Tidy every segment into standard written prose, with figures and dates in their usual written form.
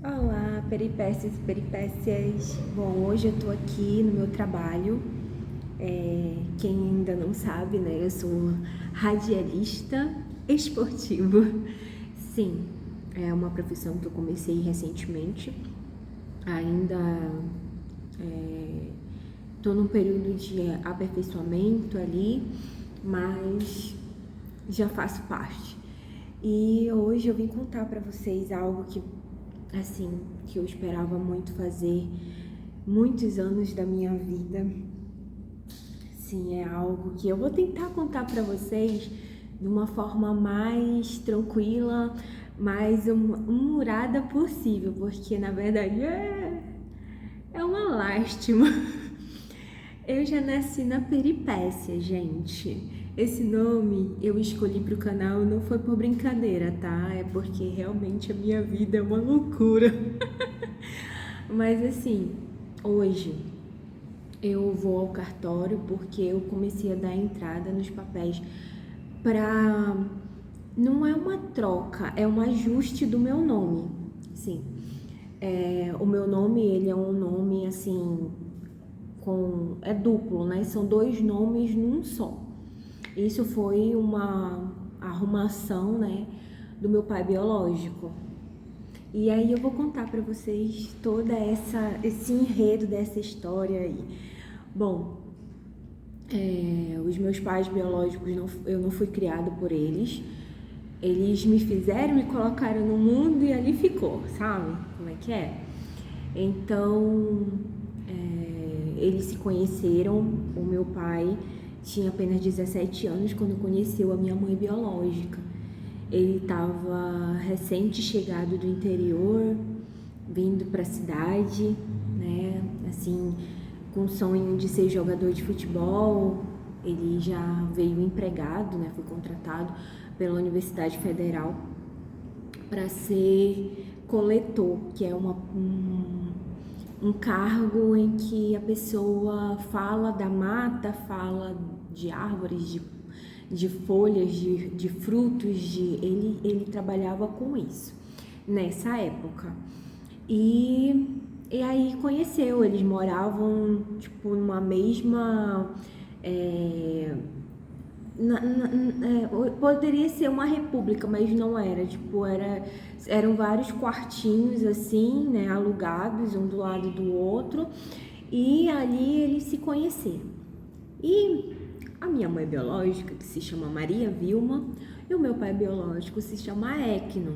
Olá, peripécias e peripécias. Bom, hoje eu tô aqui no meu trabalho. Quem ainda não sabe, né? Eu sou radialista esportivo. Sim, é uma profissão que eu comecei recentemente. Ainda tô num período de aperfeiçoamento ali, mas já faço parte. E hoje eu vim contar pra vocês algo que eu esperava muito fazer, muitos anos da minha vida. Sim, é algo que eu vou tentar contar pra vocês de uma forma mais tranquila, mais humorada possível, porque na verdade é uma lástima. Eu já nasci na peripécia, gente. Esse nome eu escolhi pro canal não foi por brincadeira, tá? É porque realmente a minha vida é uma loucura. Mas assim, hoje eu vou ao cartório porque eu comecei a dar entrada nos papéis pra... Não é uma troca, é um ajuste do meu nome. Sim. O meu nome, ele é um nome assim, é duplo, né? São dois nomes num só. Isso foi uma arrumação, né, do meu pai biológico. E aí eu vou contar para vocês esse enredo dessa história aí. Bom, os meus pais biológicos, eu não fui criado por eles. Eles me fizeram, me colocaram no mundo e ali ficou, sabe? Como é que é? Então, eles se conheceram. O meu pai tinha apenas 17 anos quando conheceu a minha mãe biológica. Ele estava recente chegado do interior, vindo para a cidade, né? Assim, com o sonho de ser jogador de futebol. Ele já veio empregado, né? Foi contratado pela Universidade Federal para ser coletor, que é um cargo em que a pessoa fala da mata, fala de árvores, de folhas, de frutos, ele trabalhava com isso nessa época. E aí conheceu, eles moravam tipo numa mesma... poderia ser uma república, mas não era, tipo, eram vários quartinhos assim, né, alugados um do lado do outro, e ali eles se conheceram. E a minha mãe biológica, que se chama Maria Vilma, e o meu pai biológico se chama Equino.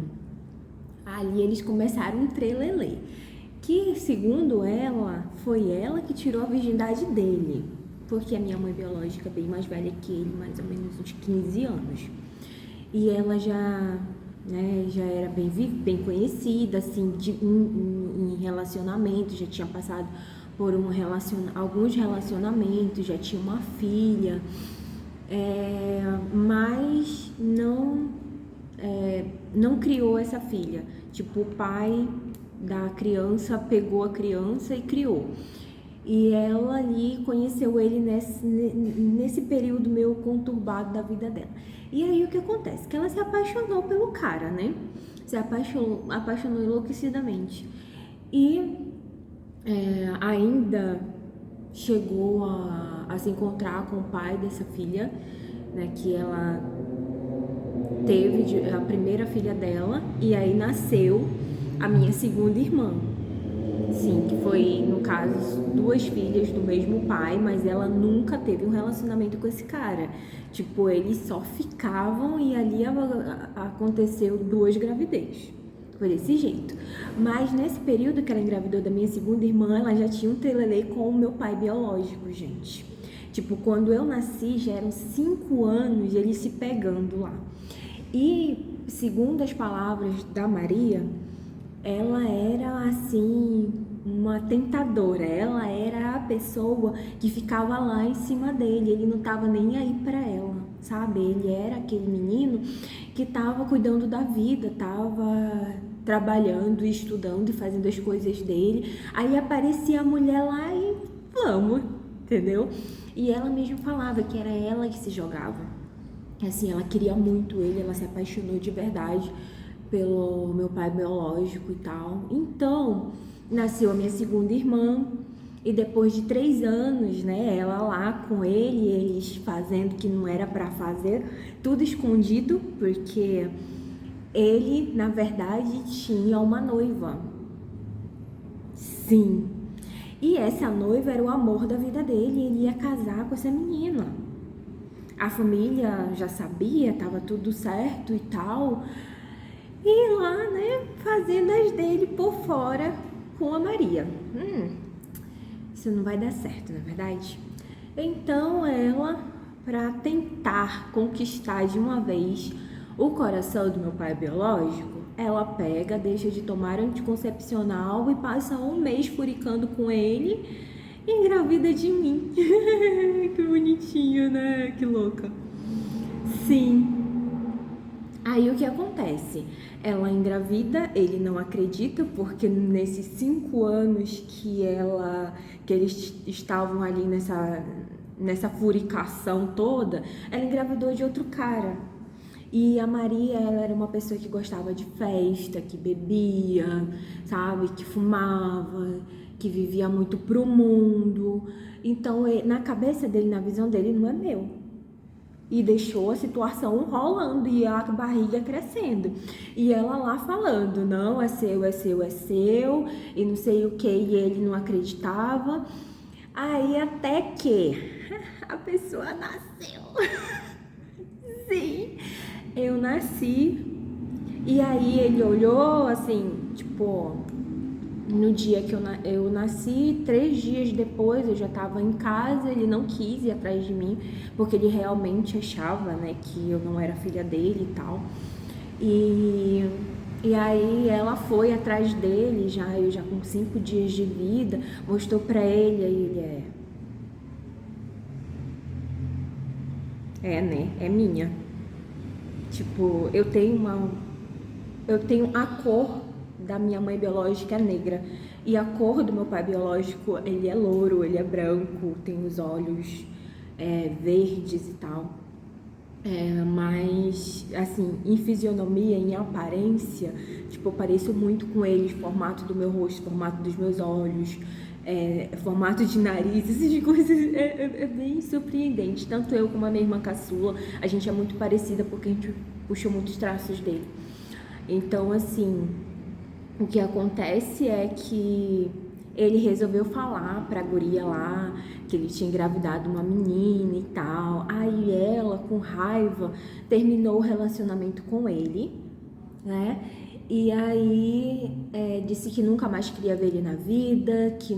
Ali eles começaram um trelelê, que segundo ela, foi ela que tirou a virgindade dele, porque a minha mãe biológica é bem mais velha que ele, mais ou menos uns 15 anos. E ela já, né, já era bem conhecida, assim, em relacionamento, já tinha passado por alguns relacionamentos, já tinha uma filha, mas não criou essa filha. Tipo, o pai da criança pegou a criança e criou. E ela ali conheceu ele nesse período meio conturbado da vida dela. E aí o que acontece? Que ela se apaixonou pelo cara, né? Se apaixonou enlouquecidamente. E ainda chegou a se encontrar com o pai dessa filha, né? Que ela teve a primeira filha dela. E aí nasceu a minha segunda irmã. Sim, que foi, no caso, duas filhas do mesmo pai, mas ela nunca teve um relacionamento com esse cara. Tipo, eles só ficavam e ali aconteceu duas gravidez. Foi desse jeito. Mas nesse período que ela engravidou da minha segunda irmã, ela já tinha um trelelê com o meu pai biológico, gente. Tipo, quando eu nasci, já eram 5 anos eles se pegando lá. E, segundo as palavras da Maria, ela era assim, uma tentadora. Ela era a pessoa que ficava lá em cima dele. Ele não tava nem aí pra ela, sabe? Ele era aquele menino que tava cuidando da vida, tava trabalhando, estudando e fazendo as coisas dele. Aí aparecia a mulher lá e vamos, entendeu? E ela mesma falava que era ela que se jogava. Assim, ela queria muito ele, ela se apaixonou de verdade pelo meu pai biológico e tal. Então, nasceu a minha segunda irmã. E depois de 3 anos, né, ela lá com ele, eles fazendo que não era para fazer, tudo escondido, porque ele, na verdade, tinha uma noiva. Sim. E essa noiva era o amor da vida dele, ele ia casar com essa menina. A família já sabia, tava tudo certo e tal. E lá, né, fazendo as dele por fora com a Maria. Isso não vai dar certo, não é verdade? Então ela, para tentar conquistar de uma vez o coração do meu pai biológico, ela pega, deixa de tomar anticoncepcional e passa um mês furicando com ele e engravida de mim. Que bonitinho, né? Que louca. Sim. Aí o que acontece? Ela engravida, ele não acredita, porque nesses 5 anos que eles estavam ali nessa furicação toda, ela engravidou de outro cara. E a Maria, ela era uma pessoa que gostava de festa, que bebia, sabe, que fumava, que vivia muito pro mundo. Então, na cabeça dele, na visão dele, não é meu. E deixou a situação rolando e a barriga crescendo. E ela lá falando, não, é seu, é seu, é seu, e não sei o que, e ele não acreditava. Aí até que a pessoa nasceu. Sim, eu nasci. E aí ele olhou assim, tipo, no dia que eu nasci, 3 dias depois eu já estava em casa, ele não quis ir atrás de mim, porque ele realmente achava, né, que eu não era filha dele e tal. E aí ela foi atrás dele, eu já com 5 dias de vida, mostrou pra ele, aí ele né, é minha. Tipo, eu tenho a cor da minha mãe biológica é negra. E a cor do meu pai biológico, ele é louro, ele é branco, tem os olhos verdes e tal. Mas, assim, em fisionomia, em aparência, tipo, eu pareço muito com ele, formato do meu rosto, formato dos meus olhos, formato de nariz, essas coisas, é bem surpreendente. Tanto eu como a minha irmã caçula, a gente é muito parecida porque a gente puxou muitos traços dele. Então, assim, o que acontece é que ele resolveu falar pra guria lá que ele tinha engravidado uma menina e tal. Aí ela, com raiva, terminou o relacionamento com ele, né? E aí disse que nunca mais queria ver ele na vida, que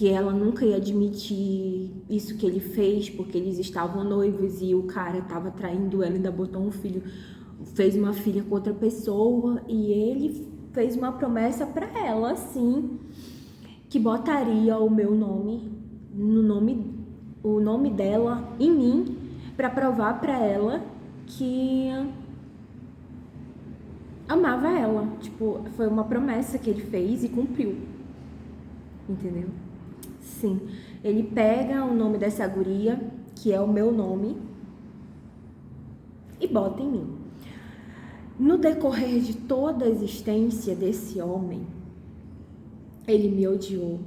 ela nunca ia admitir isso que ele fez, porque eles estavam noivos e o cara estava traindo ela, ainda botou um filho, fez uma filha com outra pessoa, e ele fez uma promessa para ela, assim, que botaria o meu nome, o nome dela em mim, para provar para ela que amava ela. Tipo, foi uma promessa que ele fez e cumpriu. Entendeu? Sim. Ele pega o nome dessa guria, que é o meu nome, e bota em mim. No decorrer de toda a existência desse homem, ele me odiou.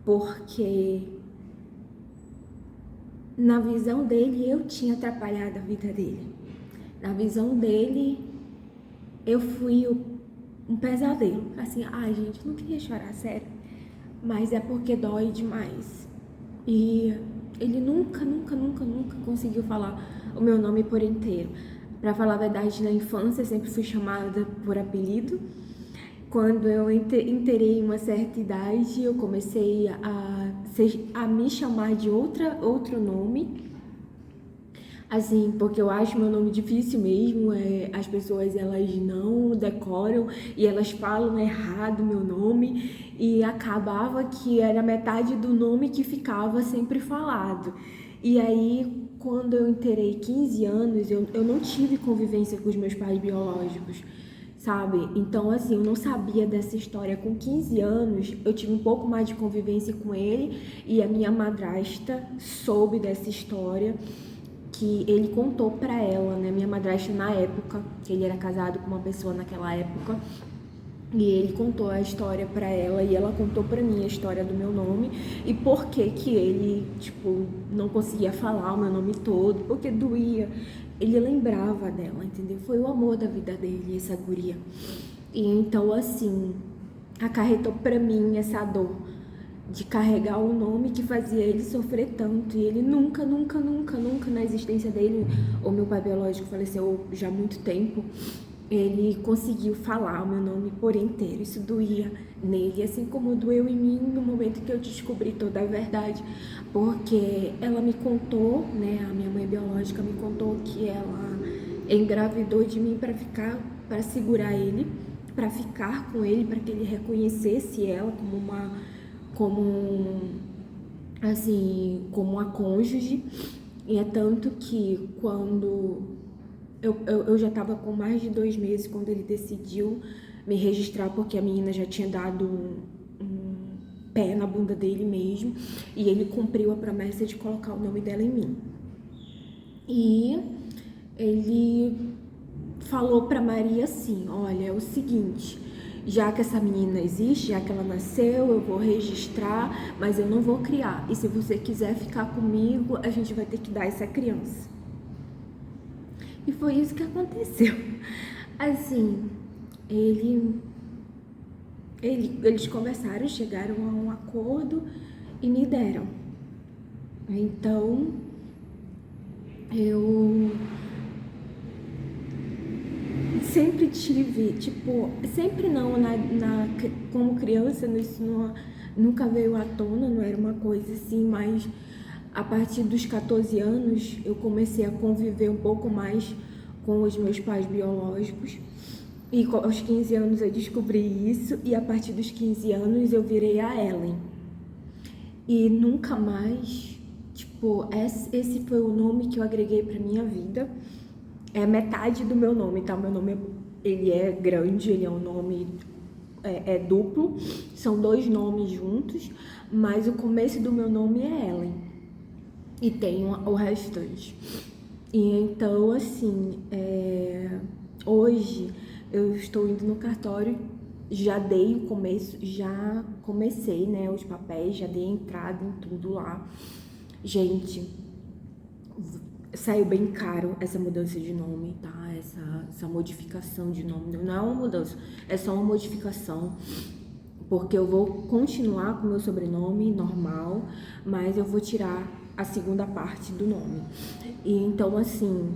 Porque na visão dele eu tinha atrapalhado a vida dele. Na visão dele eu fui um pesadelo. Assim, ai gente, não queria chorar, sério. Mas é porque dói demais. E ele nunca conseguiu falar o meu nome por inteiro. Pra falar a verdade, na infância eu sempre fui chamada por apelido. Quando eu inteirei uma certa idade, eu comecei a me chamar de outro nome. Assim, porque eu acho meu nome difícil mesmo, as pessoas elas não decoram e elas falam errado meu nome, e acabava que era metade do nome que ficava sempre falado. E aí, quando eu inteirei 15 anos, eu não tive convivência com os meus pais biológicos, sabe? Então, assim, eu não sabia dessa história. Com 15 anos, eu tive um pouco mais de convivência com ele, e a minha madrasta soube dessa história, que ele contou pra ela, né, minha madrasta na época, que ele era casado com uma pessoa naquela época, e ele contou a história pra ela e ela contou pra mim a história do meu nome e por que ele, tipo, não conseguia falar o meu nome todo, porque doía. Ele lembrava dela, entendeu? Foi o amor da vida dele, essa guria. E então, assim, acarretou pra mim essa dor de carregar o nome que fazia ele sofrer tanto. E ele nunca na existência dele, o meu pai biológico faleceu já há muito tempo, ele conseguiu falar o meu nome por inteiro. Isso doía nele, assim como doeu em mim no momento que eu descobri toda a verdade, porque ela me contou, né, a minha mãe biológica me contou que ela engravidou de mim para segurar ele, para ficar com ele, para que ele reconhecesse ela como uma cônjuge. E é tanto que quando eu já estava com mais de 2 meses quando ele decidiu me registrar, porque a menina já tinha dado um pé na bunda dele mesmo, e ele cumpriu a promessa de colocar o nome dela em mim. E ele falou para Maria assim: olha, é o seguinte, já que essa menina existe, já que ela nasceu, eu vou registrar, mas eu não vou criar. E se você quiser ficar comigo, a gente vai ter que dar essa criança. E foi isso que aconteceu. Assim, eles conversaram, chegaram a um acordo e me deram. Então, eu sempre tive, tipo, sempre não, como criança, isso nunca veio à tona, não era uma coisa assim, mas a partir dos 14 anos eu comecei a conviver um pouco mais com os meus pais biológicos, e aos 15 anos eu descobri isso, e a partir dos 15 anos eu virei a Ellen. E nunca mais, tipo, esse foi o nome que eu agreguei pra minha vida. É metade do meu nome, tá? Meu nome, ele é grande, ele é um nome duplo, são 2 nomes juntos, mas o começo do meu nome é Ellen, e tem o restante. E então, assim, hoje eu estou indo no cartório, já dei o começo, já comecei, né, os papéis, já dei a entrada em tudo lá. Gente, saiu bem caro essa mudança de nome, tá? Essa modificação de nome. Não é uma mudança, é só uma modificação. Porque eu vou continuar com o meu sobrenome normal, mas eu vou tirar a segunda parte do nome. E então, assim,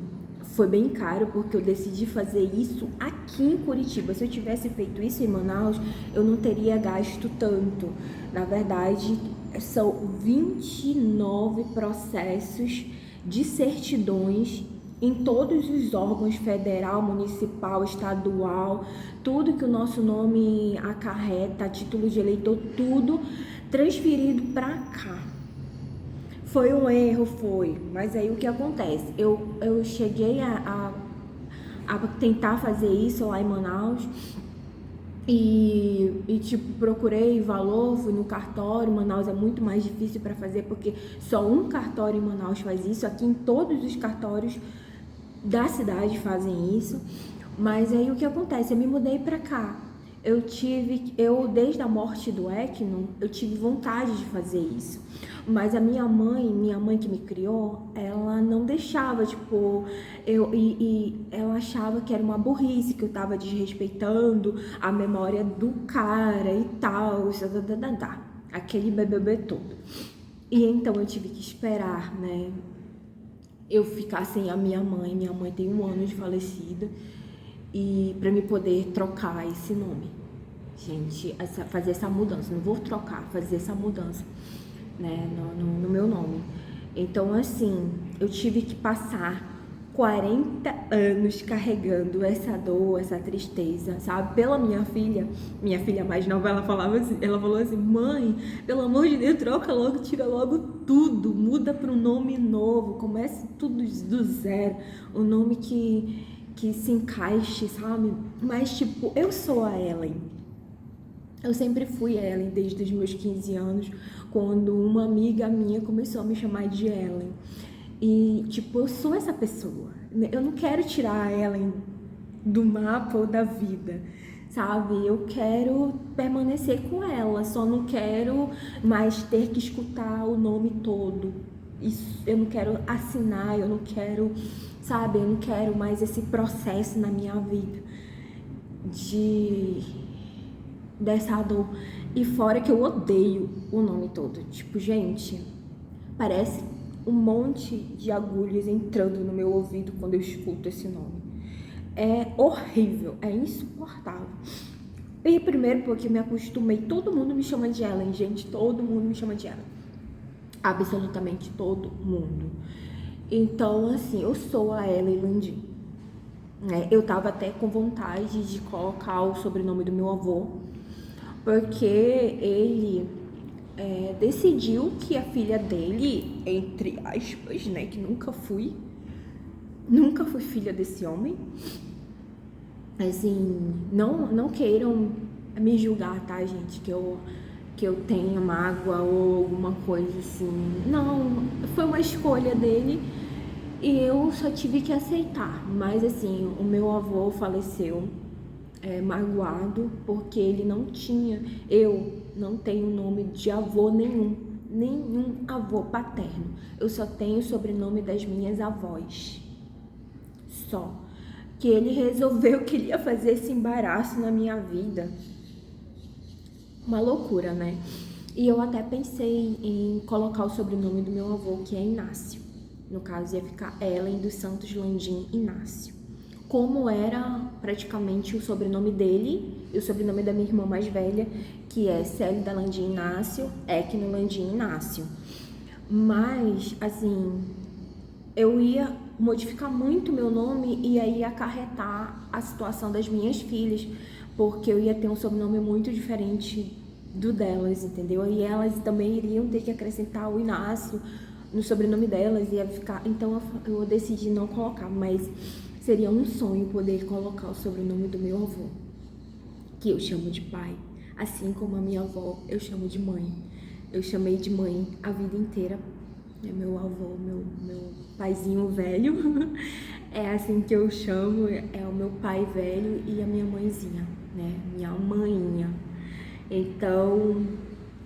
foi bem caro porque eu decidi fazer isso aqui em Curitiba. Se eu tivesse feito isso em Manaus, eu não teria gasto tanto. Na verdade, são 29 processos de certidões em todos os órgãos, federal, municipal, estadual, tudo que o nosso nome acarreta, título de eleitor, tudo transferido para cá. Foi um erro, foi, mas aí o que acontece? Eu cheguei a tentar fazer isso lá em Manaus e tipo, procurei valor, fui no cartório. Manaus é muito mais difícil para fazer porque só um cartório em Manaus faz isso. Aqui em todos os cartórios da cidade fazem isso. Mas aí o que acontece? Eu me mudei para cá. Desde a morte do Eknon, eu tive vontade de fazer isso. Mas a minha mãe que me criou, ela não deixava, tipo, ela achava que era uma burrice, que eu tava desrespeitando a memória do cara e tal, aquele bebê todo. E então eu tive que esperar, né, eu ficar sem a minha mãe tem 1 ano de falecida, e para me poder trocar esse nome, gente, fazer essa mudança, não vou trocar, fazer essa mudança, né, no meu nome. Então, assim, eu tive que passar 40 anos carregando essa dor, essa tristeza, sabe? Pela minha filha mais nova, ela falou assim: mãe, pelo amor de Deus, troca logo, tira logo tudo, muda para um nome novo, comece tudo do zero, um nome que se encaixe, sabe? Mas, tipo, eu sou a Ellen. Eu sempre fui a Ellen desde os meus 15 anos, quando uma amiga minha começou a me chamar de Ellen. E, tipo, eu sou essa pessoa. Eu não quero tirar ela do mapa ou da vida, sabe? Eu quero permanecer com ela, só não quero mais ter que escutar o nome todo. Isso, eu não quero assinar, eu não quero, sabe? Eu não quero mais esse processo na minha vida dessa dor. E fora que eu odeio o nome todo. Tipo, gente, parece um monte de agulhas entrando no meu ouvido quando eu escuto esse nome. É horrível, é insuportável. E primeiro porque eu me acostumei, todo mundo me chama de Ellen, gente, todo mundo me chama de Ellen. Absolutamente todo mundo. Então, assim, eu sou a Ellen Landim. Eu tava até com vontade de colocar o sobrenome do meu avô, porque ele decidiu que a filha dele, entre aspas, né, que nunca fui filha desse homem. Assim, não queiram me julgar, tá, gente, que eu tenha mágoa ou alguma coisa assim. Não, foi uma escolha dele e eu só tive que aceitar. Mas assim, o meu avô faleceu magoado porque ele não tinha, eu não tenho nome de avô nenhum avô paterno. Eu só tenho o sobrenome das minhas avós. Só. Que ele resolveu que ele ia fazer esse embaraço na minha vida. Uma loucura, né? E eu até pensei em colocar o sobrenome do meu avô, que é Inácio. No caso, ia ficar Ellen dos Santos Landim Inácio. Como era praticamente o sobrenome dele e o sobrenome da minha irmã mais velha, que é Célida Landim Inácio, Equino Landim Inácio. Mas, assim, eu ia modificar muito meu nome e aí ia acarretar a situação das minhas filhas, porque eu ia ter um sobrenome muito diferente do delas, entendeu? E elas também iriam ter que acrescentar o Inácio no sobrenome delas, ia ficar. Então eu decidi não colocar, mas seria um sonho poder colocar o sobrenome do meu avô, que eu chamo de pai, assim como a minha avó eu chamo de mãe. Eu chamei de mãe a vida inteira. É meu avô, meu paizinho velho, é assim que eu chamo, é o meu pai velho e a minha mãezinha, né, minha maninha. Então,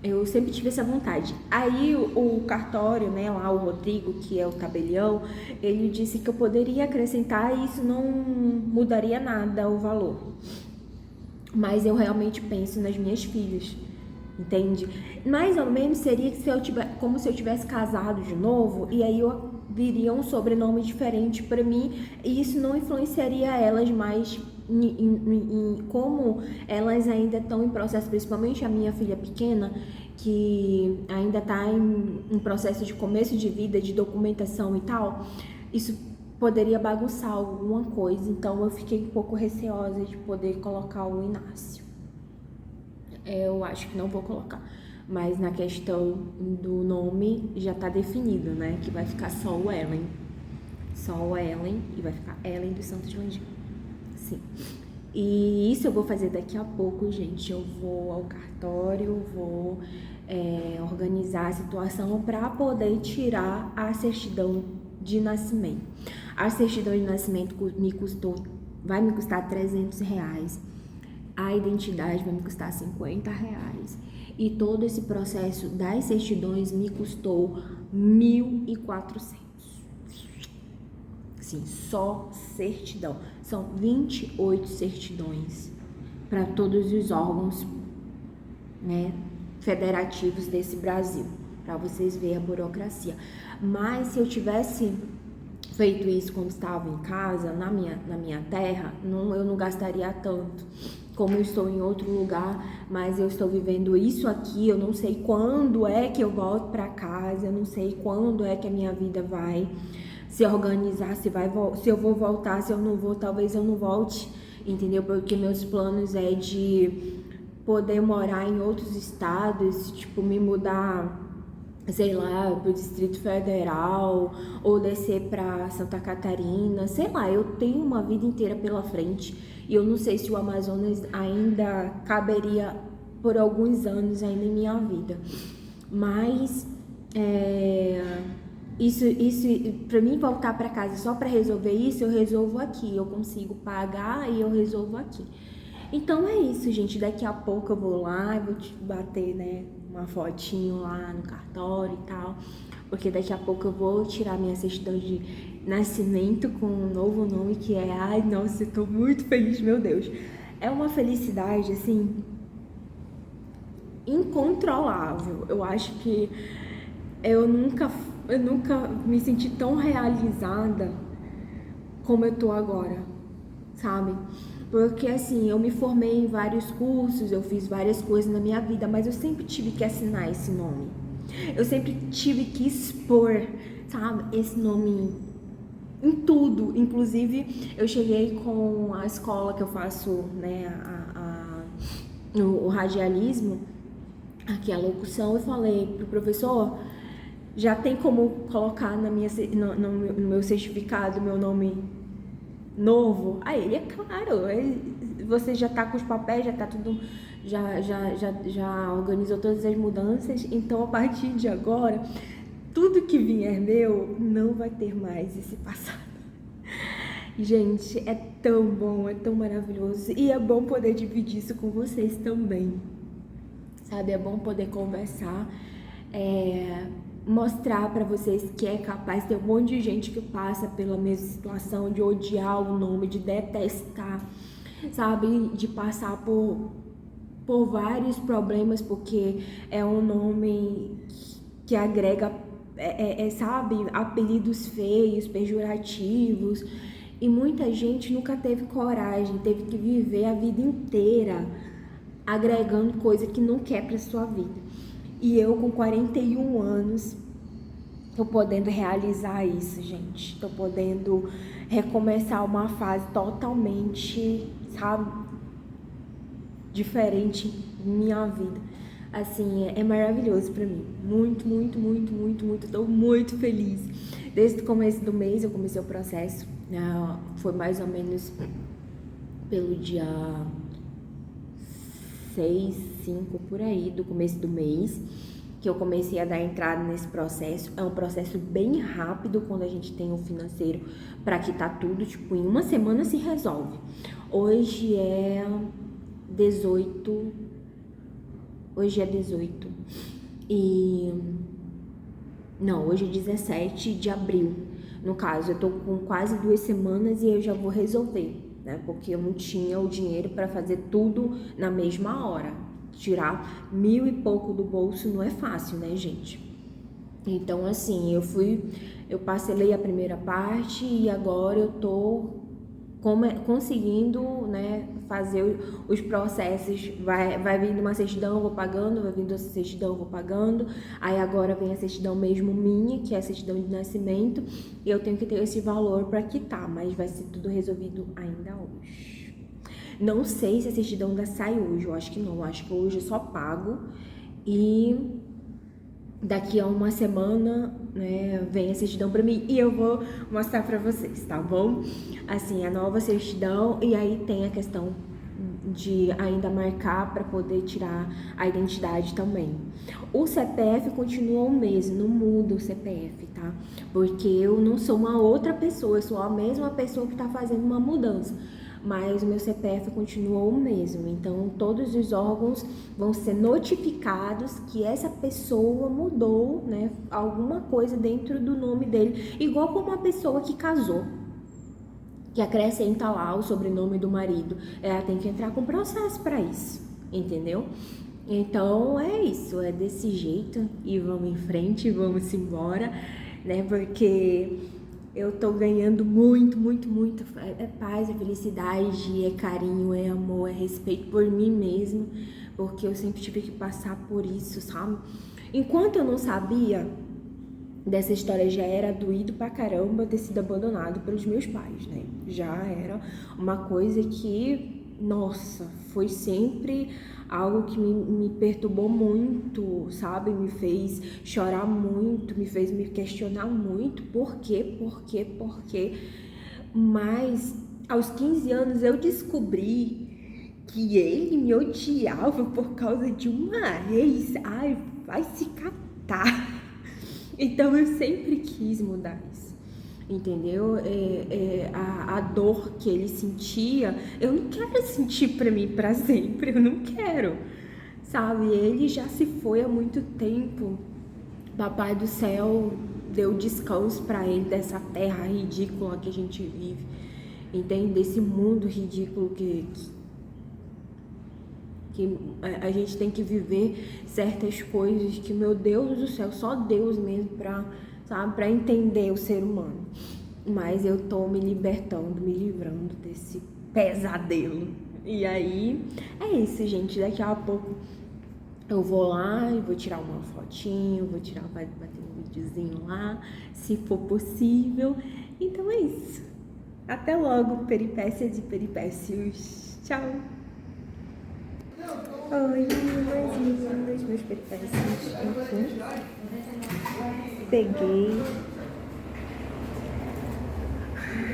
eu sempre tive essa vontade. Aí o cartório, né, lá o Rodrigo, que é o tabelião, ele disse que eu poderia acrescentar e isso não mudaria nada o valor. Mas eu realmente penso nas minhas filhas. Entende? Mais ou menos seria que como se eu tivesse casado de novo e aí eu viria um sobrenome diferente para mim e isso não influenciaria elas mais como elas ainda estão em processo, principalmente a minha filha pequena, que ainda está em processo de começo de vida, de documentação e tal. Isso poderia bagunçar alguma coisa, então eu fiquei um pouco receosa de poder colocar o Inácio. Eu acho que não vou colocar, mas na questão do nome já tá definido, né, que vai ficar só o Ellen e vai ficar Ellen dos Santos Landim. Sim. E isso eu vou fazer daqui a pouco, gente. Eu vou ao cartório, vou organizar a situação para poder tirar a certidão de nascimento. A certidão de nascimento vai me custar R$300. A identidade vai me custar R$50. E todo esse processo das certidões me custou R$1.400. Sim, só certidão. São 28 certidões para todos os órgãos, né, federativos desse Brasil, para vocês verem a burocracia. Mas se eu tivesse feito isso quando estava em casa, na minha terra, eu não gastaria tanto. Como eu estou em outro lugar, mas eu estou vivendo isso aqui, eu não sei quando é que eu volto para casa, eu não sei quando é que a minha vida vai se organizar, se eu vou voltar, se eu não vou, talvez eu não volte, entendeu? Porque meus planos é de poder morar em outros estados, tipo, me mudar, sei lá, pro Distrito Federal, ou descer pra Santa Catarina, sei lá, eu tenho uma vida inteira pela frente. E eu não sei se o Amazonas ainda caberia por alguns anos ainda em minha vida. Mas Isso, para mim voltar para casa só para resolver isso, eu resolvo aqui, eu consigo pagar e eu resolvo aqui. Então é isso, gente. Daqui a pouco eu vou lá, vou te bater, né, uma fotinho lá no cartório e tal, porque daqui a pouco eu vou tirar minha certidão de nascimento com um novo nome que é, ai, nossa, eu tô muito feliz, meu Deus. É uma felicidade assim incontrolável. Eu acho que eu nunca me senti tão realizada como eu tô agora, sabe? Porque assim, eu me formei em vários cursos, eu fiz várias coisas na minha vida, mas eu sempre tive que assinar esse nome. Eu sempre tive que expor, sabe, esse nome em tudo. Inclusive, eu cheguei com a escola que eu faço, né, o radialismo, aqui a locução, eu falei pro professor, já tem como colocar no meu certificado meu nome novo? Aí ele, é claro, você já tá com os papéis, já tá tudo, já organizou todas as mudanças, então a partir de agora, tudo que vier meu, não vai ter mais esse passado. Gente, é tão bom, é tão maravilhoso, e é bom poder dividir isso com vocês também, sabe? É bom poder conversar, mostrar pra vocês que é capaz. Tem um monte de gente que passa pela mesma situação de odiar o nome, de detestar, sabe? De passar por vários problemas, porque é um nome que agrega, sabe, apelidos feios, pejorativos. E muita gente nunca teve coragem, teve que viver a vida inteira agregando coisa que não quer pra sua vida. E eu com 41 anos tô podendo realizar isso, gente. Tô podendo recomeçar uma fase totalmente, sabe, diferente em minha vida. Assim, é maravilhoso pra mim. Muito, muito, muito, muito, muito. Tô muito feliz. Desde o começo do mês eu comecei o processo. Foi mais ou menos pelo dia 6, 5, por aí, do começo do mês, que eu comecei a dar entrada nesse processo. É um processo bem rápido quando a gente tem o financeiro para quitar tudo, tipo, em uma semana se resolve. Hoje é 18, hoje é 17 de abril. No caso, eu tô com quase 2 semanas e eu já vou resolver, né? Porque eu não tinha o dinheiro para fazer tudo na mesma hora. Tirar 1.000 e pouco do bolso não é fácil, né, gente? Então, assim, eu parcelei a primeira parte e agora eu tô conseguindo, né, fazer os processos. Vai vindo uma certidão, eu vou pagando, vai vindo essa certidão, eu vou pagando. Aí agora vem a certidão mesmo minha, que é a certidão de nascimento, e eu tenho que ter esse valor para quitar, mas vai ser tudo resolvido ainda hoje. Não sei se a certidão ainda sai hoje, eu acho que não, eu acho que hoje eu só pago e daqui a uma semana, né, vem a certidão pra mim e eu vou mostrar pra vocês, tá bom? Assim, a nova certidão, e aí tem a questão de ainda marcar para poder tirar a identidade também. O CPF continua o mesmo, não muda o CPF, tá? Porque eu não sou uma outra pessoa, eu sou a mesma pessoa que tá fazendo uma mudança, mas o meu CPF continuou o mesmo. Então, todos os órgãos vão ser notificados que essa pessoa mudou, né, alguma coisa dentro do nome dele, igual como uma pessoa que casou, que acrescenta lá o sobrenome do marido. Ela tem que entrar com processo para isso, entendeu? Então, é isso, é desse jeito, e vamos em frente, vamos embora, né, porque eu tô ganhando muito, muito, muito. É paz, é felicidade, é carinho, é amor, é respeito por mim mesmo, porque eu sempre tive que passar por isso, sabe? Enquanto eu não sabia dessa história, já era doído pra caramba ter sido abandonado pelos meus pais, né? Já era uma coisa que, nossa, foi sempre algo que me perturbou muito, sabe? Me fez chorar muito, me fez me questionar muito. Por quê? Mas aos 15 anos eu descobri que ele me odiava por causa de uma ex. Ai, vai se catar. Então eu sempre quis mudar isso, entendeu? A dor que ele sentia, eu não quero sentir pra mim pra sempre, eu não quero, sabe? Ele já se foi há muito tempo. Papai do céu deu descanso pra ele dessa terra ridícula que a gente vive, entende? Desse mundo ridículo que a gente tem que viver certas coisas que, meu Deus do céu, só Deus mesmo pra entender o ser humano. Mas eu tô me libertando, me livrando desse pesadelo. E aí, é isso, gente. Daqui a pouco eu vou lá e vou tirar uma fotinho, bater um videozinho lá, se for possível. Então é isso. Até logo, peripécias e peripécios. Tchau! Oi, mais lindas, meus peripécios. Enfim, peguei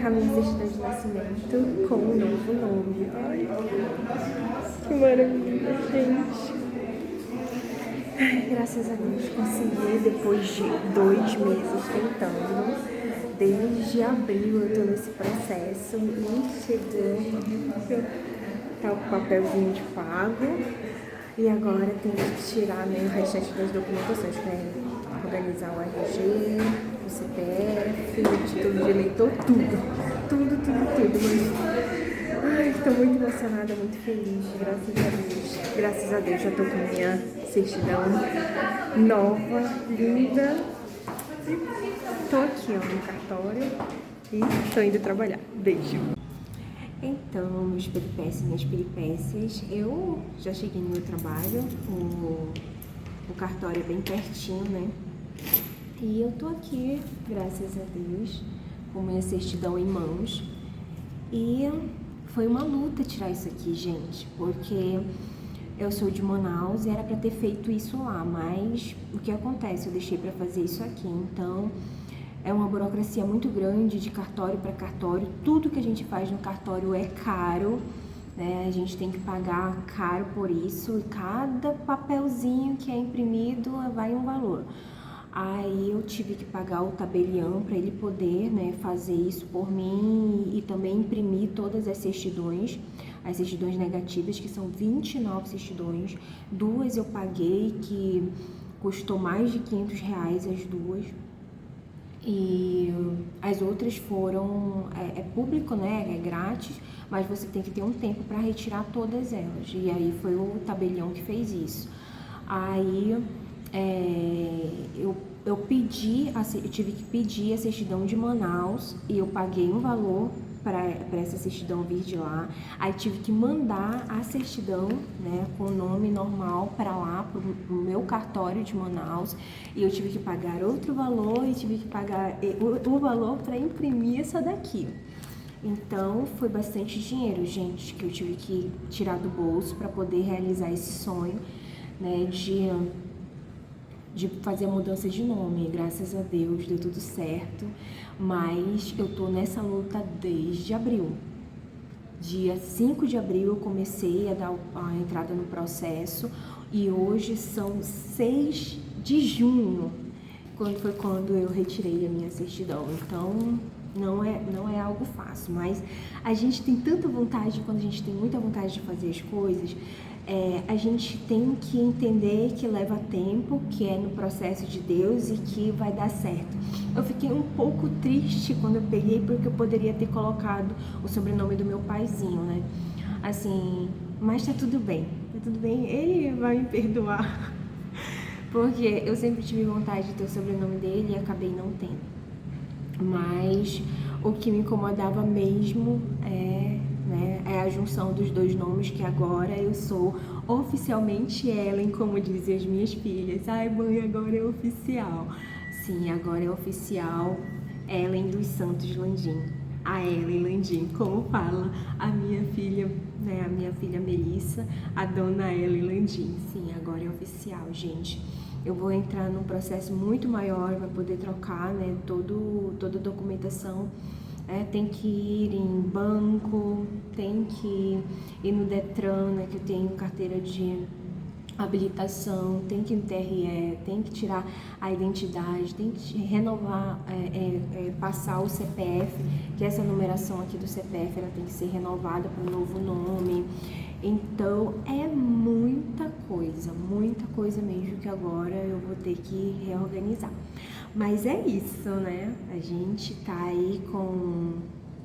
a minha certidão de nascimento com um novo nome. Ai, que maravilha, gente. Ai, graças a Deus consegui, depois de 2 meses tentando. Desde abril eu tô nesse processo e chegou. Tá o papelzinho de pago. E agora tem que tirar, né, o restante das documentações, para organizar o RG, o CPF, o título de eleitor, tudo. Mas, ai, tô muito emocionada, muito feliz, graças a Deus, já tô com minha certidão nova, linda. Tô aqui, ó, no cartório e tô indo trabalhar. Beijo! Então, minhas peripécias, eu já cheguei no meu trabalho, o cartório é bem pertinho, né? E eu tô aqui, graças a Deus, com minha certidão em mãos. E foi uma luta tirar isso aqui, gente, porque eu sou de Manaus e era pra ter feito isso lá, mas o que acontece? Eu deixei pra fazer isso aqui, então é uma burocracia muito grande de cartório para cartório. Tudo que a gente faz no cartório é caro, né? A gente tem que pagar caro por isso. E cada papelzinho que é imprimido vai um valor. Aí eu tive que pagar o tabelião para ele poder, né, fazer isso por mim e também imprimir todas as certidões negativas, que são 29 certidões. 2 eu paguei, que custou mais de R$500 as 2. E as outras foram, é público, né, é grátis, mas você tem que ter um tempo para retirar todas elas. E aí foi o tabelião que fez isso. Aí eu tive que pedir a certidão de Manaus e eu paguei um valor para essa certidão vir de lá. Aí tive que mandar a certidão, né, com o nome normal para lá, pro meu cartório de Manaus, e eu tive que pagar outro valor e tive que pagar o valor para imprimir essa daqui. Então foi bastante dinheiro, gente, que eu tive que tirar do bolso para poder realizar esse sonho, né, de fazer a mudança de nome. Graças a Deus deu tudo certo, mas eu tô nessa luta desde abril. Dia 5 de abril eu comecei a dar a entrada no processo e hoje são 6 de junho, quando eu retirei a minha certidão. Então não é algo fácil, mas a gente tem tanta vontade, quando a gente tem muita vontade de fazer as coisas, a gente tem que entender que leva tempo, que é no processo de Deus e que vai dar certo. Eu fiquei um pouco triste quando eu peguei, porque eu poderia ter colocado o sobrenome do meu paizinho, né? Assim, mas tá tudo bem, ele vai me perdoar. Porque eu sempre tive vontade de ter o sobrenome dele e acabei não tendo. Mas o que me incomodava mesmo é a junção dos 2 nomes, que agora eu sou oficialmente Ellen, como dizem as minhas filhas. Ai, mãe, agora é oficial. Sim, agora é oficial, Ellen dos Santos Landim. A Ellen Landim, como fala a minha filha, né, a minha filha Melissa, a dona Ellen Landim. Sim, agora é oficial, gente. Eu vou entrar num processo muito maior para poder trocar, né, toda a documentação. Tem que ir em banco, tem que ir no Detran, né, que eu tenho carteira de habilitação, tem que ir no TRE, tem que tirar a identidade, tem que renovar, passar o CPF, que essa numeração aqui do CPF ela tem que ser renovada para um novo nome. Então é muita coisa mesmo que agora eu vou ter que reorganizar. Mas é isso, né? A gente tá aí com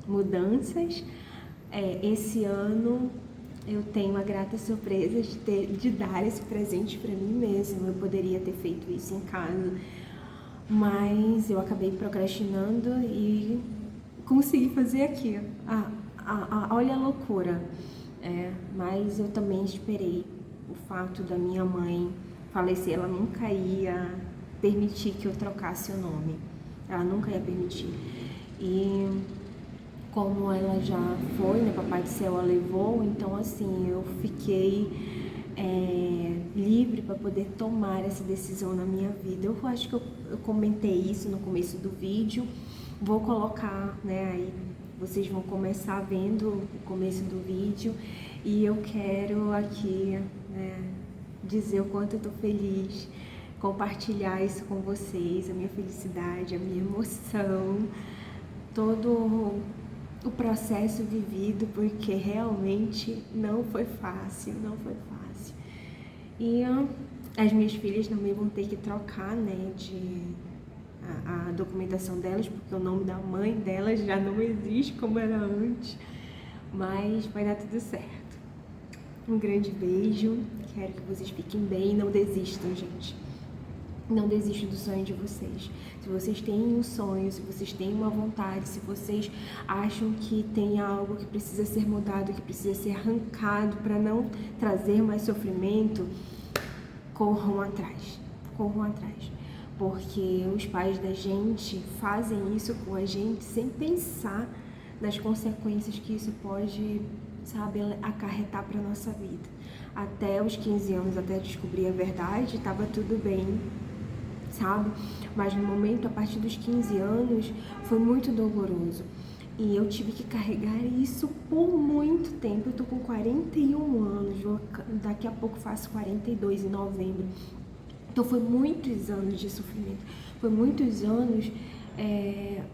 mudanças. Esse ano eu tenho a grata surpresa de dar esse presente para mim mesma. Eu poderia ter feito isso em casa, mas eu acabei procrastinando e consegui fazer aqui. Olha a loucura. Mas eu também esperei o fato da minha mãe falecer. Ela nunca ia permitir que eu trocasse o nome. Ela nunca ia permitir. E como ela já foi, né, Papai do Céu a levou, então assim, eu fiquei livre para poder tomar essa decisão na minha vida. Eu acho que eu comentei isso no começo do vídeo, vou colocar, né, aí vocês vão começar vendo o começo do vídeo, e eu quero aqui, né, dizer o quanto eu tô feliz, compartilhar isso com vocês, a minha felicidade, a minha emoção, todo o processo vivido, porque realmente não foi fácil. E as minhas filhas também vão ter que trocar, né, a documentação delas, porque o nome da mãe delas já não existe como era antes, mas vai dar tudo certo. Um grande beijo, quero que vocês fiquem bem, não desistam, gente. Não desistam do sonho de vocês. Se vocês têm um sonho, se vocês têm uma vontade, se vocês acham que tem algo que precisa ser mudado, que precisa ser arrancado para não trazer mais sofrimento, corram atrás. Porque os pais da gente fazem isso com a gente sem pensar nas consequências que isso pode, sabe, acarretar para nossa vida. Até os 15 anos, até descobrir a verdade, estava tudo bem, sabe? Mas no momento, a partir dos 15 anos, foi muito doloroso. E eu tive que carregar isso por muito tempo. Eu tô com 41 anos, daqui a pouco faço 42 em novembro. Então foi muitos anos de sofrimento, foi muitos anos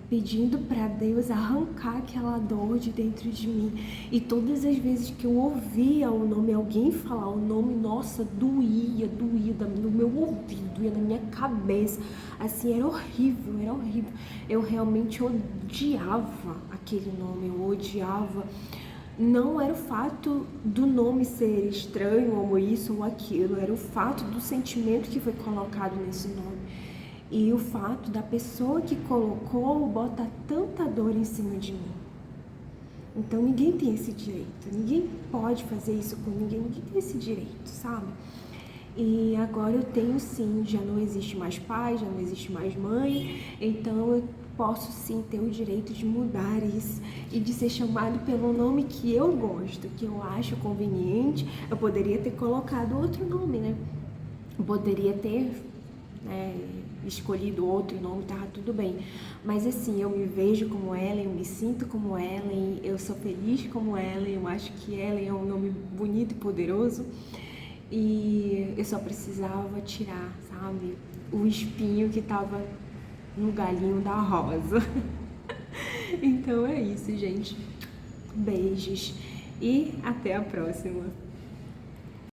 pedindo para Deus arrancar aquela dor de dentro de mim. E todas as vezes que eu ouvia o nome, alguém falar o nome, nossa, doía no meu ouvido, doía na minha cabeça, assim, era horrível. Eu realmente odiava aquele nome, eu odiava. Não era o fato do nome ser estranho, ou isso ou aquilo, era o fato do sentimento que foi colocado nesse nome. E o fato da pessoa que colocou botar tanta dor em cima de mim. Então ninguém tem esse direito, ninguém pode fazer isso com ninguém tem esse direito, sabe? E agora eu tenho sim, já não existe mais pai, já não existe mais mãe, então eu posso sim ter o direito de mudar isso e de ser chamado pelo nome que eu gosto, que eu acho conveniente. Eu poderia ter colocado outro nome, né? Eu poderia ter escolhido outro nome, tava tudo bem. Mas assim, eu me vejo como Ellen, eu me sinto como Ellen, eu sou feliz como Ellen, eu acho que Ellen é um nome bonito e poderoso. E eu só precisava tirar, sabe, o espinho que tava no galinho da rosa. Então é isso, gente. Beijos e até a próxima.